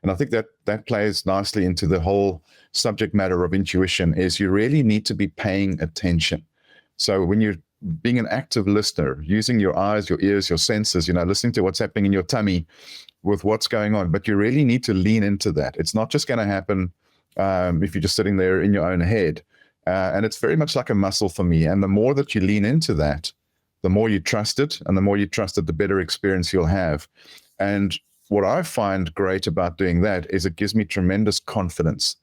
And I think that plays nicely into the whole subject matter of intuition, is you really need to be paying attention. So when you're being an active listener, using your eyes, your ears, your senses, listening to what's happening in your tummy with what's going on, but you really need to lean into that. It's not just going to happen if you're just sitting there in your own head. And it's very much like a muscle for me. And the more that you lean into that, the more you trust it, and the more you trust it, the better experience you'll have. And what I find great about doing that is it gives me tremendous confidence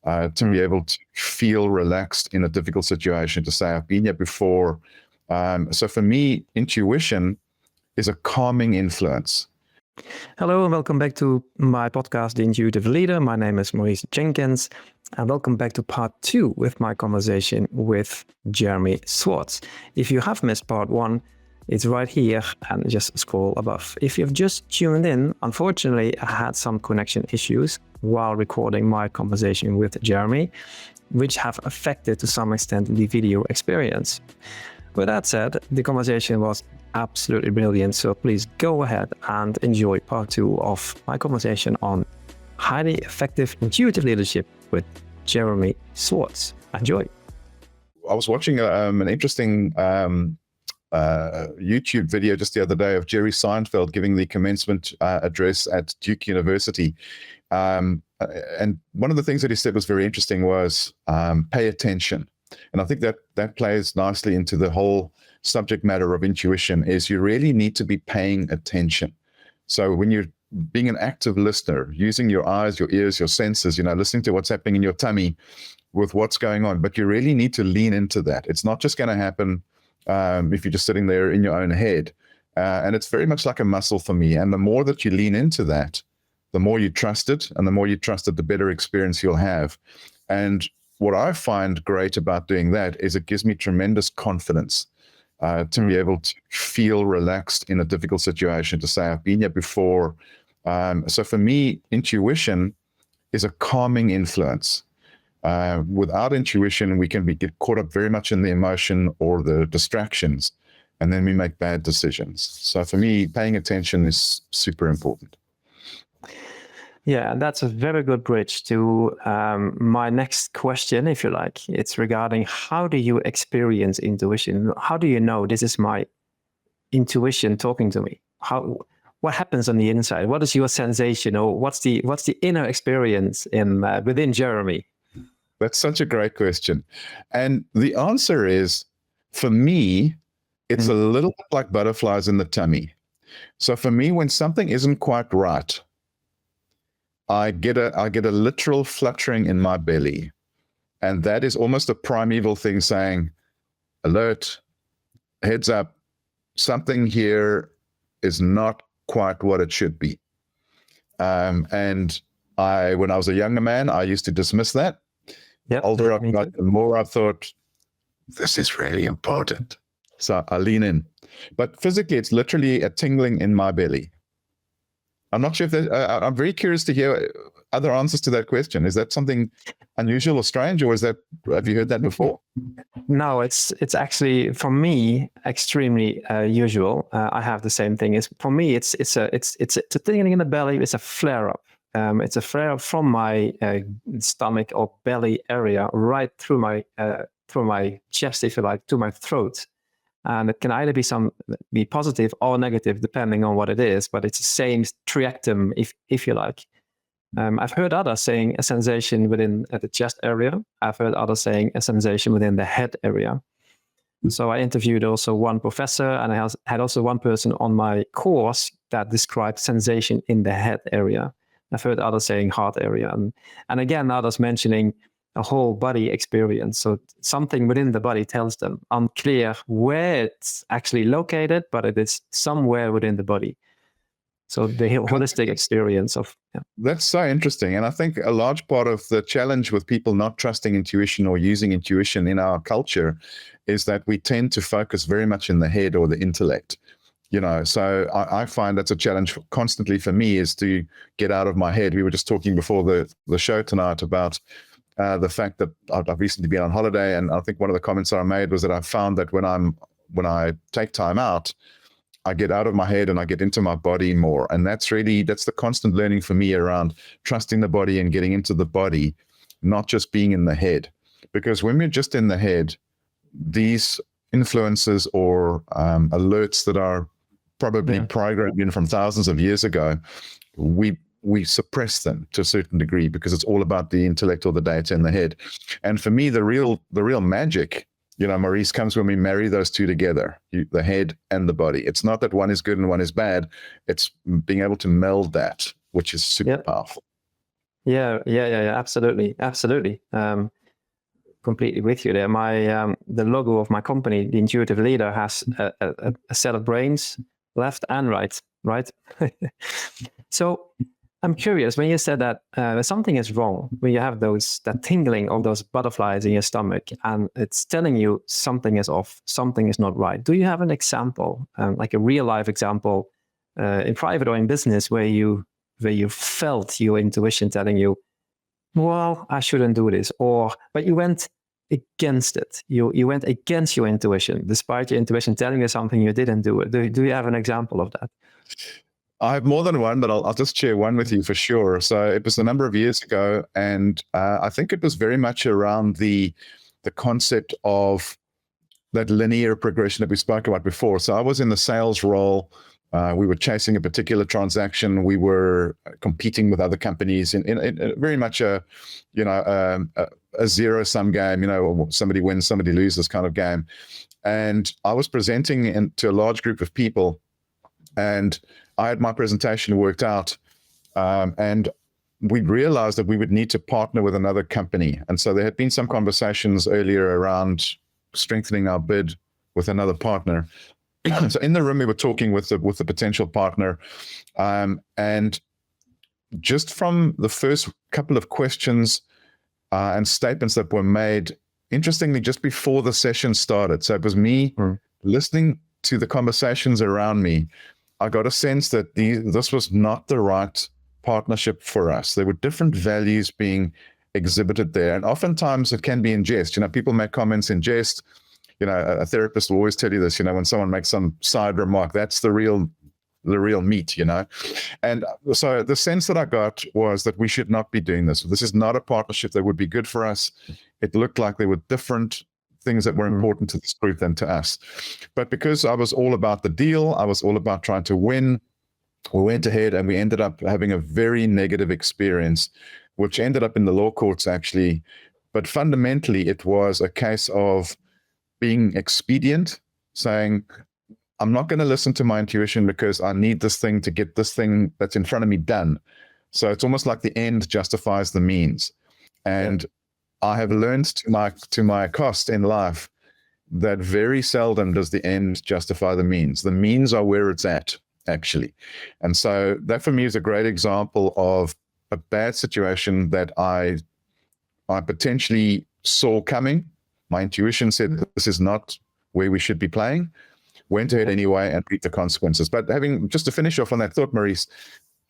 to be able to feel relaxed in a difficult situation, to say, I've been here before. So for me, intuition is a calming influence. Hello and welcome back to my podcast, The Intuitive Leader. My name is Maurice Jenkens, and welcome back to part 2 with my conversation with Jeremy Swartz. If you have missed part 1, it's right here and just scroll above. If you've just tuned in, unfortunately, I had some connection issues while recording my conversation with Jeremy, which have affected to some extent the video experience. With that said, the conversation was absolutely brilliant, so please go ahead and enjoy part 2 of my conversation on highly effective intuitive leadership with Jeremy Swartz. Enjoy. I was watching an interesting YouTube video just the other day of Jerry Seinfeld giving the commencement address at Duke University. And one of the things that he said was very interesting was pay attention. And I think that plays nicely into the whole subject matter of intuition, is you really need to be paying attention. So when you're being an active listener, using your eyes, your ears, your senses, listening to what's happening in your tummy with what's going on, but you really need to lean into that. It's not just going to happen if you're just sitting there in your own head. And it's very much like a muscle for me. And the more that you lean into that, the more you trust it, and the more you trust it, the better experience you'll have. And what I find great about doing that is it gives me tremendous confidence to be able to feel relaxed in a difficult situation, to say, I've been here before. So for me, intuition is a calming influence. Without intuition, we can get caught up very much in the emotion or the distractions, and then we make bad decisions. So for me, paying attention is super important. Yeah, that's a very good bridge to my next question, if you like. It's regarding, how do you experience intuition? How do you know this is my intuition talking to me? What happens on the inside? What is your sensation, or what's the inner experience within Jeremy? That's such a great question. And the answer is, for me, it's a little bit like butterflies in the tummy. So for me, when something isn't quite right, I get a literal fluttering in my belly. And that is almost a primeval thing saying, alert, heads up, something here is not quite what it should be. And when I was a younger man, I used to dismiss that. Yep, older I got, the more I thought, this is really important. So I lean in. But physically, it's literally a tingling in my belly. I'm not sure if I'm very curious to hear other answers to that question. Is that something unusual or strange, or have you heard that before? No, it's actually, for me, extremely usual. I have the same thing. For me, it's a tingling in the belly. It's a flare up. It's a flare up from my stomach or belly area right through my chest, if you like, to my throat. And it can either be positive or negative, depending on what it is. But it's the same triactum, if you like. I've heard others saying a sensation within the chest area. I've heard others saying a sensation within the head area. So I interviewed also one professor, and I had also one person on my course that described sensation in the head area. I've heard others saying heart area, and again others mentioning a whole body experience. So something within the body tells them. Unclear where it's actually located, but it is somewhere within the body. So the holistic experience of... Yeah. That's so interesting. And I think a large part of the challenge with people not trusting intuition or using intuition in our culture is that we tend to focus very much in the head or the intellect. So I find that's a challenge constantly for me, is to get out of my head. We were just talking before the show tonight about the fact that I've recently been on holiday, and I think one of the comments that I made was that I found that when I take time out, I get out of my head and I get into my body more. And that's the constant learning for me around trusting the body and getting into the body, not just being in the head. Because when we're just in the head, these influences or alerts that are probably programmed in from thousands of years ago, we suppress them to a certain degree because it's all about the intellect or the data in the head. And for me, the real magic, Maurice, comes when we marry those two together, the head and the body. It's not that one is good and one is bad. It's being able to meld that, which is super powerful. Yeah. Absolutely. Completely with you there. My the logo of my company, the Intuitive Leader, has a set of brains, left and right. So I'm curious, when you said that something is wrong, when you have that tingling of those butterflies in your stomach, and it's telling you something is off, something is not right. Do you have an example, like a real life example, in private or in business, where you felt your intuition telling you, well, I shouldn't do this, but you went against it. You went against your intuition, despite your intuition telling you something, you didn't do it. Do you have an example of that? I have more than one, but I'll just share one with you for sure. So it was a number of years ago, and I think it was very much around the concept of that linear progression that we spoke about before. So I was in the sales role. We were chasing a particular transaction. We were competing with other companies in very much a zero-sum game, somebody wins, somebody loses kind of game. And I was presenting to a large group of people, and I had my presentation worked out, and we realized that we would need to partner with another company. And so there had been some conversations earlier around strengthening our bid with another partner. So in the room, we were talking with the potential partner, and just from the first couple of questions and statements that were made, interestingly, just before the session started. So it was me listening to the conversations around me. I got a sense that this was not the right partnership for us. There were different values being exhibited there. And oftentimes it can be in jest. People make comments in jest. A therapist will always tell you this, when someone makes some side remark, that's the real meat, And so the sense that I got was that we should not be doing this. This is not a partnership that would be good for us. It looked like there were different things that were important to this group than to us. But because I was all about the deal, I was all about trying to win, we went ahead and we ended up having a very negative experience, which ended up in the law courts actually. But fundamentally, it was a case of being expedient, saying, I'm not going to listen to my intuition because I need this thing to get this thing that's in front of me done. So it's almost like the end justifies the means. And I have learned to my cost in life that very seldom does the end justify the means. The means are where it's at, actually. And so that for me is a great example of a bad situation that I potentially saw coming. My intuition said this is not where we should be playing. Went ahead anyway and reaped the consequences. But just to finish off on that thought, Maurice,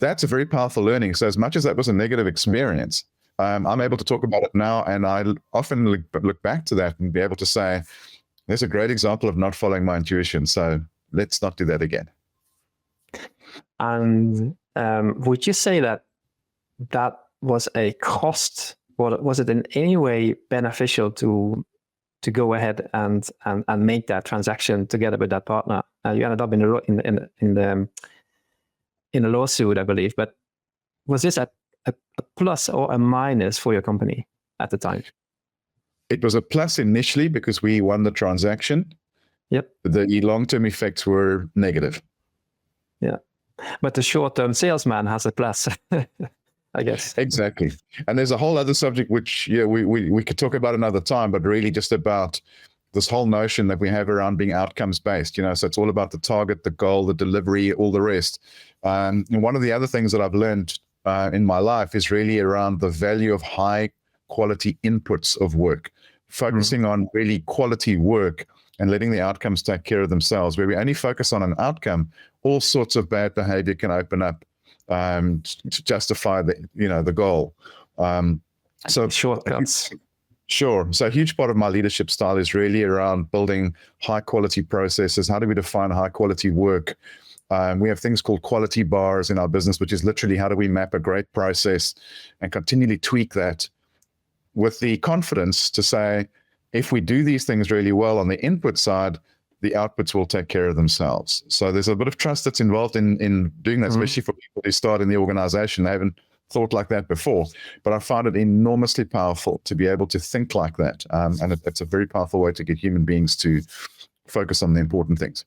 that's a very powerful learning. So as much as that was a negative experience, I'm able to talk about it now, and I often look back to that and be able to say, there's a great example of not following my intuition. So let's not do that again. And would you say that was a cost, or was it in any way beneficial to go ahead and make that transaction together with that partner? You ended up in a lawsuit, I believe. But was this a plus or a minus for your company at the time? It was a plus initially because we won the transaction. Yep. The long-term effects were negative. Yeah. But the short-term salesman has a plus, I guess. Exactly. And there's a whole other subject which we could talk about another time, but really just about this whole notion that we have around being outcomes based, so it's all about the target, the goal, the delivery, all the rest. And one of the other things that I've learned in my life is really around the value of high quality inputs of work, focusing on really quality work and letting the outcomes take care of themselves. Where we only focus on an outcome, all sorts of bad behavior can open up to justify the goal. So shortcuts. Sure. So a huge part of my leadership style is really around building high quality processes. How do we define high quality work? We have things called quality bars in our business, which is literally how do we map a great process and continually tweak that with the confidence to say, if we do these things really well on the input side, the outputs will take care of themselves. So there's a bit of trust that's involved in doing that, especially for people who start in the organization. They haven't thought like that before, but I find it enormously powerful to be able to think like that. And it's a very powerful way to get human beings to focus on the important things.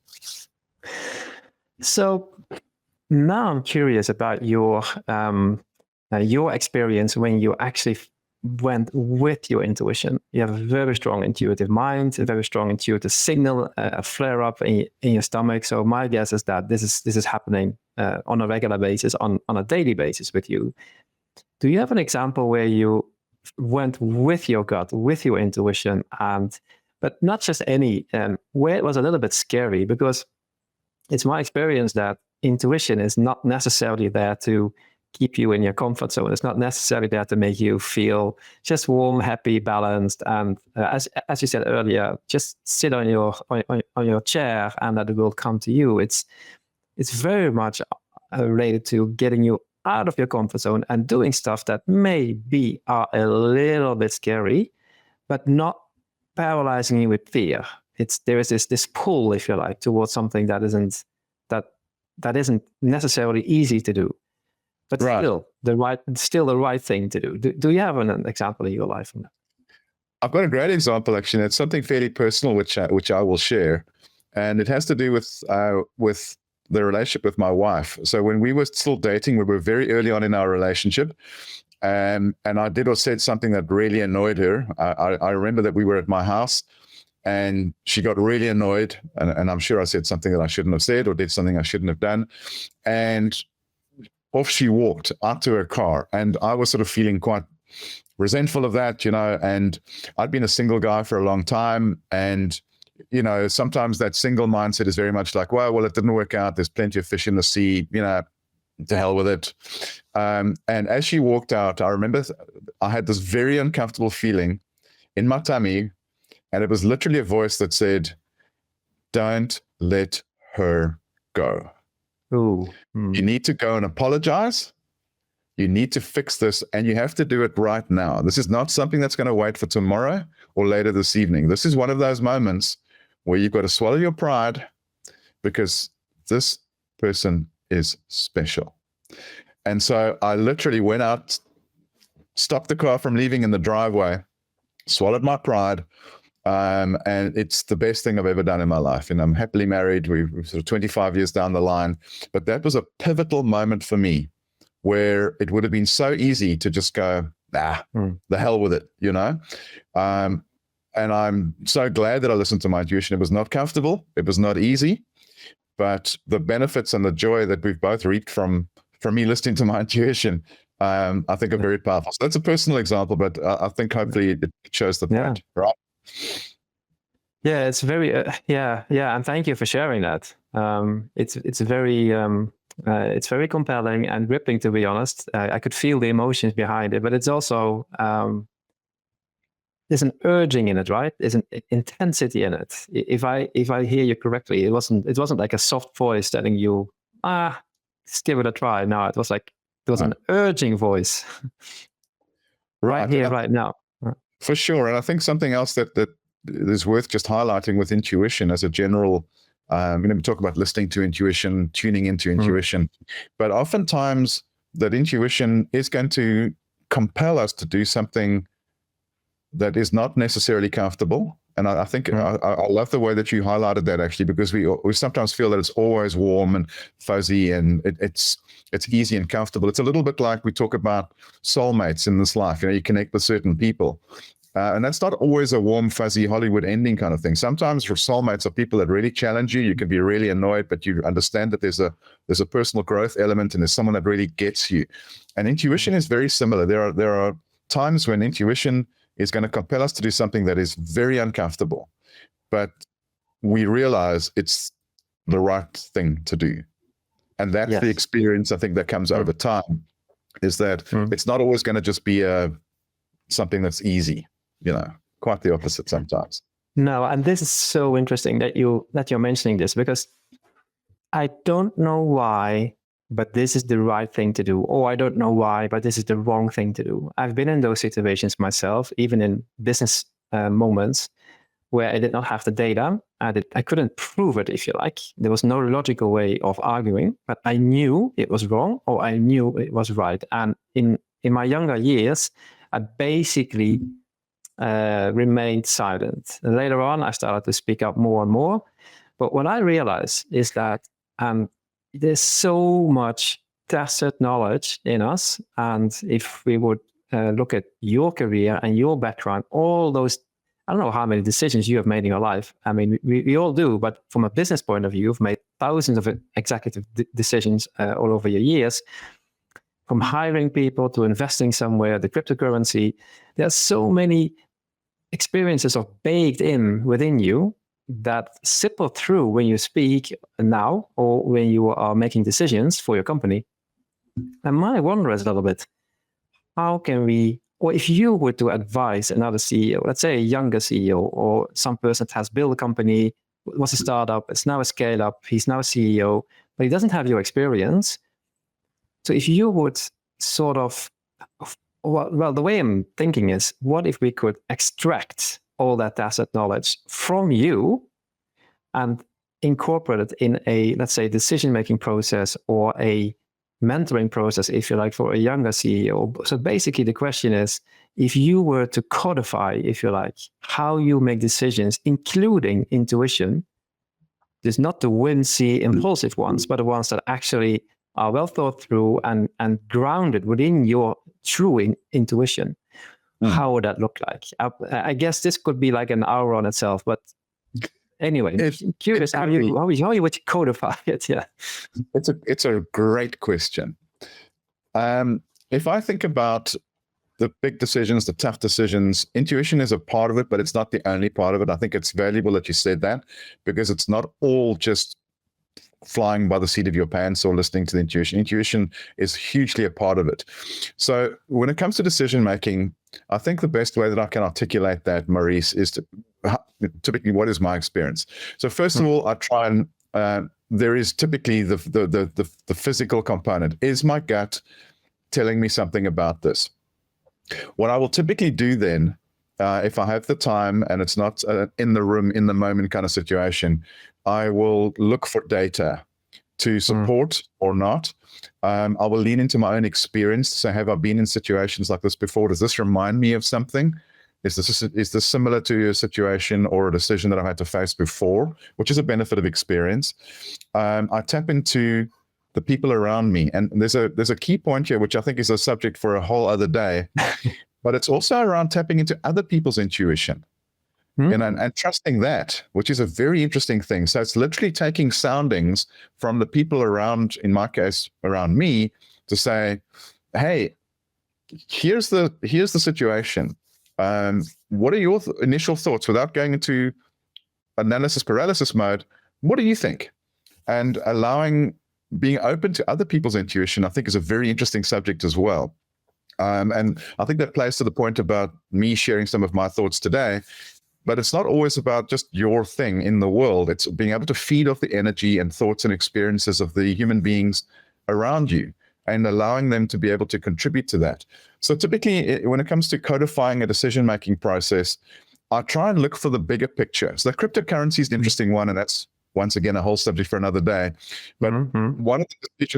So now I'm curious about your experience when you actually went with your intuition. You have a very strong intuitive mind, a very strong intuitive signal, a flare up in your stomach. So my guess is that this is happening on a regular basis, on a daily basis with you. Do you have an example where you went with your gut, with your intuition, but not just any, where it was a little bit scary? Because it's my experience that intuition is not necessarily there to keep you in your comfort zone. It's not necessarily there to make you feel just warm, happy, balanced. And as you said earlier, just sit on your chair and that it will come to you. It's very much related to getting you out of your comfort zone and doing stuff that maybe are a little bit scary, but not paralyzing you with fear. There is this pull, if you like, towards something that isn't necessarily easy to do, but still the right thing to do. Do you have an example in your life on that? I've got a great example, actually. It's something fairly personal, which I will share, and it has to do with the relationship with my wife. So when we were still dating, we were very early on in our relationship, and I did or said something that really annoyed her. I remember that we were at my house, and she got really annoyed, and I'm sure I said something that I shouldn't have said or did something I shouldn't have done, and off she walked out to her car, and I was sort of feeling quite resentful of that, and I'd been a single guy for a long time, and sometimes that single mindset is very much like, well, it didn't work out. There's plenty of fish in the sea, to hell with it. And as she walked out, I remember I had this very uncomfortable feeling in my tummy, and it was literally a voice that said, "Don't let her go. Ooh. You need to go and apologize. You need to fix this, and you have to do it right now. This is not something that's going to wait for tomorrow or later this evening. This is one of those moments where you've got to swallow your pride, because this person is special." And so I literally went out, stopped the car from leaving in the driveway, swallowed my pride, and it's the best thing I've ever done in my life. And I'm happily married. We're sort of 25 years down the line. But that was a pivotal moment for me, where it would have been so easy to just go, the hell with it, And I'm so glad that I listened to my intuition. It was not comfortable. It was not easy. But the benefits and the joy that we've both reaped from me listening to my intuition, I think are very powerful. So that's a personal example, but I think hopefully it shows the point, right? Yeah, it's very, and thank you for sharing that. It's very compelling and gripping, to be honest. I could feel the emotions behind it, but it's also there's an urging in it, right? There's an intensity in it. If I hear you correctly, it wasn't like a soft voice telling you, just give it a try. No, it was like there was an urging voice, right here, right now. For sure, and I think something else that is worth just highlighting with intuition as a general. We talk about listening to intuition, tuning into intuition, but oftentimes that intuition is going to compel us to do something that is not necessarily comfortable. And I think I love the way that you highlighted that, actually, because we sometimes feel that it's always warm and fuzzy and it's easy and comfortable. It's a little bit like we talk about soulmates in this life. You connect with certain people. And that's not always a warm, fuzzy Hollywood ending kind of thing. Sometimes your soulmates are people that really challenge you. You can be really annoyed, but you understand that there's a personal growth element and there's someone that really gets you. And intuition is very similar. There are times when intuition is going to compel us to do something that is very uncomfortable, but we realize it's the right thing to do. And that's the experience, I think, that comes over time, is that it's not always going to just be something that's easy. quite the opposite sometimes. No, and this is so interesting that you're mentioning this, because I don't know why, but this is the right thing to do, or I don't know why, but this is the wrong thing to do. I've been in those situations myself, even in business moments where I did not have the data. I couldn't prove it, if you like. There was no logical way of arguing, but I knew it was wrong, or I knew it was right. And in my younger years, I basically remained silent. And later on, I started to speak up more and more. But what I realized is that there's so much tacit knowledge in us. And if we would look at your career and your background, all those, I don't know how many decisions you have made in your life. I mean, we all do, but from a business point of view, you've made thousands of executive decisions all over your years, from hiring people to investing somewhere, the cryptocurrency. There's so many experiences of baked in within you that ripple through when you speak now, or when you are making decisions for your company. And my wonder is a little bit, how can we, or if you were to advise another CEO, let's say a younger CEO, or some person that has built a company, was a startup, it's now a scale up, he's now a CEO, but he doesn't have your experience. So if you would sort of, well, the way I'm thinking is, what if we could extract all that tacit knowledge from you and incorporate it in a, let's say, decision-making process or a mentoring process, if you like, for a younger CEO. So basically the question is, if you were to codify, if you like, how you make decisions, including intuition, just not the whimsy, impulsive ones, but the ones that actually are well thought through and grounded within your true intuition, how would that look like? I guess this could be like an hour on itself, but anyway, curious how you would codify it. Yeah, it's a great question. If I think about the big decisions, the tough decisions, intuition is a part of it, but it's not the only part of it. I think it's valuable that you said that, because it's not all just flying by the seat of your pants or listening to the intuition. Intuition is hugely a part of it. So when it comes to decision making, I think the best way that I can articulate that, Maurice, is to typically, what is my experience? So first of all, I try and there is typically the physical component. Is my gut telling me something about this? What I will typically do then, if I have the time and it's not in the room, in the moment kind of situation, I will look for data to support or not. I will lean into my own experience. So have I been in situations like this before? Does this remind me of something? Is this similar to a situation or a decision that I've had to face before, which is a benefit of experience? I tap into the people around me. And there's a key point here, which I think is a subject for a whole other day, but it's also around tapping into other people's intuition. And trusting that, which is a very interesting thing. So it's literally taking soundings from the people around, in my case, around me, to say, hey, here's the situation. What are your initial thoughts, without going into analysis paralysis mode? What do you think? And being open to other people's intuition, I think, is a very interesting subject as well. And I think that plays to the point about me sharing some of my thoughts today. But it's not always about just your thing in the world. It's being able to feed off the energy and thoughts and experiences of the human beings around you and allowing them to be able to contribute to that. So typically, when it comes to codifying a decision-making process, I try and look for the bigger picture. So the cryptocurrency is an interesting one, and that's, once again, a whole subject for another day. But one of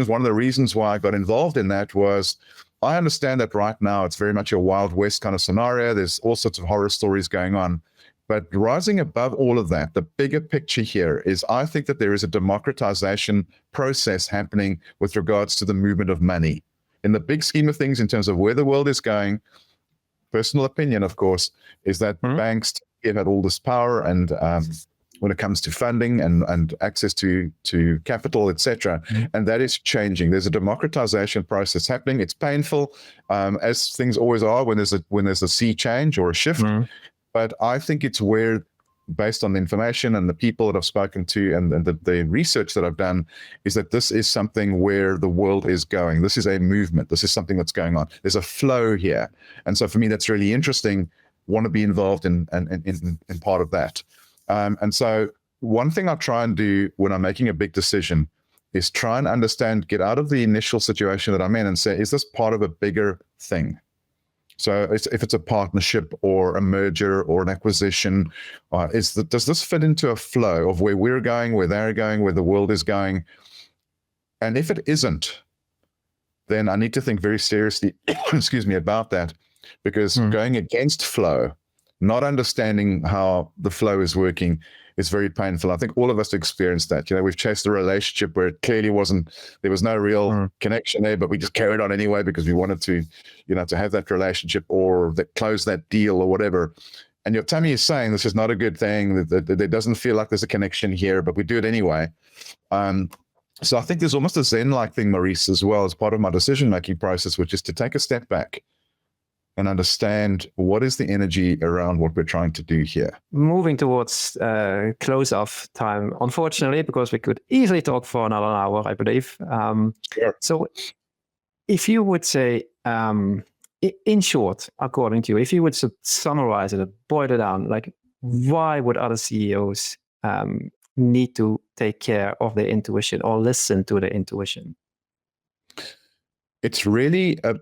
the reasons why I got involved in that was, I understand that right now it's very much a Wild West kind of scenario. There's all sorts of horror stories going on. But rising above all of that, the bigger picture here is, I think that there is a democratization process happening with regards to the movement of money. In the big scheme of things, in terms of where the world is going, personal opinion, of course, is that banks have had all this power, and when it comes to funding and access to capital, etc., and that is changing. There's a democratization process happening. It's painful, as things always are when there's a sea change or a shift. But I think it's where, based on the information and the people that I've spoken to and the research that I've done, is that this is something where the world is going. This is a movement. This is something that's going on. There's a flow here. And so for me, that's really interesting. want to be involved in part of that. And so one thing I try and do when I'm making a big decision is try and understand, get out of the initial situation that I'm in and say, is this part of a bigger thing? So if it's a partnership or a merger or an acquisition, does this fit into a flow of where we're going, where they're going, where the world is going? And if it isn't, then I need to think very seriously, excuse me, about that, because going against flow, not understanding how the flow is working, is very painful. I think all of us experienced that. We've chased a relationship where it clearly there was no real connection there, but we just carried on anyway because we wanted to, to have that relationship or close that deal or whatever. And your tummy is saying this is not a good thing, that there doesn't feel like there's a connection here, but we do it anyway. So I think there's almost a Zen-like thing, Maurice, as well, as part of my decision-making process, which is to take a step back and understand what is the energy around what we're trying to do here. Moving towards close-off time, unfortunately, because we could easily talk for another hour, I believe. Sure. So if you would say, in short, according to you, if you would summarize it, boil it down, like why would other CEOs need to take care of their intuition or listen to their intuition? It's really a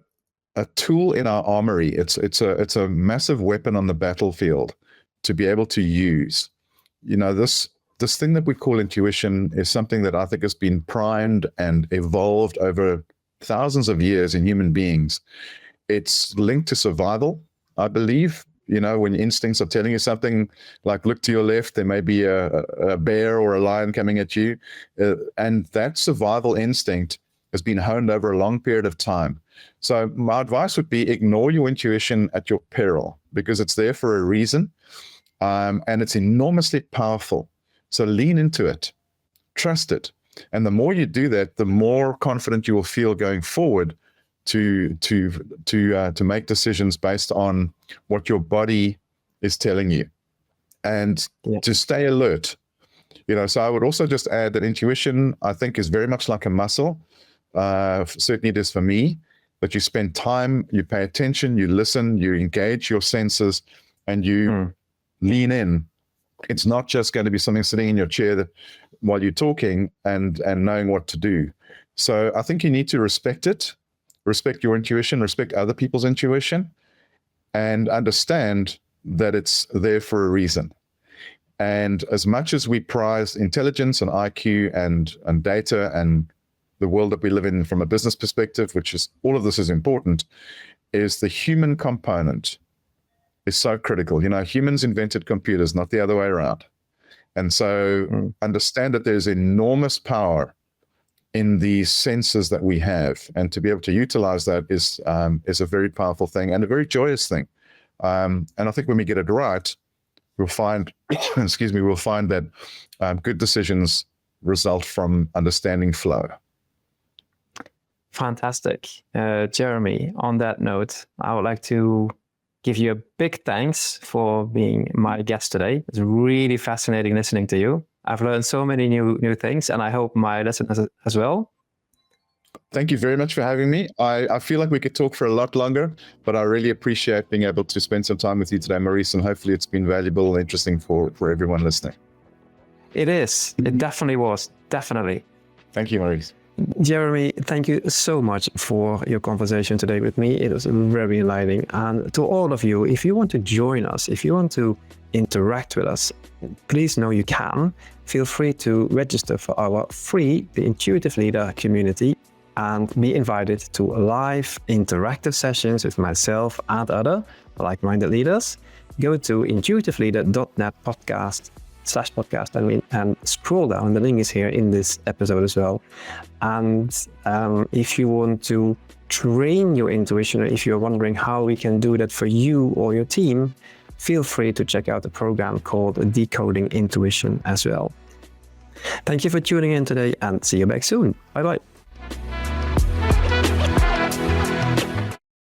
tool in our armory. It's a massive weapon on the battlefield to be able to use. This thing that we call intuition is something that I think has been primed and evolved over thousands of years in human beings. It's linked to survival, I believe. When your instincts are telling you something like, look to your left, there may be a bear or a lion coming at you. And that survival instinct has been honed over a long period of time. So my advice would be ignore your intuition at your peril, because it's there for a reason. And it's enormously powerful. So lean into it, trust it. And the more you do that, the more confident you will feel going forward to make decisions based on what your body is telling you, and to stay alert. So I would also just add that intuition, I think, is very much like a muscle. Certainly it is for me, but you spend time, you pay attention, you listen, you engage your senses, and you lean in. It's not just going to be something sitting in your chair while you're talking and knowing what to do. So I think you need to respect it. Respect your intuition, respect other people's intuition, and understand that it's there for a reason. And as much as we prize intelligence and IQ and data and the world that we live in from a business perspective, which is all of this is important, is the human component is so critical. Humans invented computers, not the other way around. And so understand that there's enormous power in the senses that we have, and to be able to utilize that is a very powerful thing and a very joyous thing. And I think when we get it right, we'll find, we'll find that good decisions result from understanding flow. Fantastic. Jeremy, on that note, I would like to give you a big thanks for being my guest today. It's really fascinating listening to you. I've learned so many new things, and I hope my listeners as well. Thank you very much for having me. I feel like we could talk for a lot longer, but I really appreciate being able to spend some time with you today, Maurice, and hopefully it's been valuable and interesting for everyone listening. It is. It definitely was. Definitely. Thank you, Maurice. Jeremy, thank you so much for your conversation today with me. It was very enlightening. And to all of you, if you want to join us, if you want to interact with us, please know you can. Feel free to register for our free The Intuitive Leader community and be invited to live interactive sessions with myself and other like-minded leaders. Go to intuitiveleader.net/podcast, and scroll down. The link is here in this episode as well. And if you want to train your intuition, or if you're wondering how we can do that for you or your team, feel free to check out the program called Decoding Intuition as well. Thank you for tuning in today, and see you back soon. Bye-bye.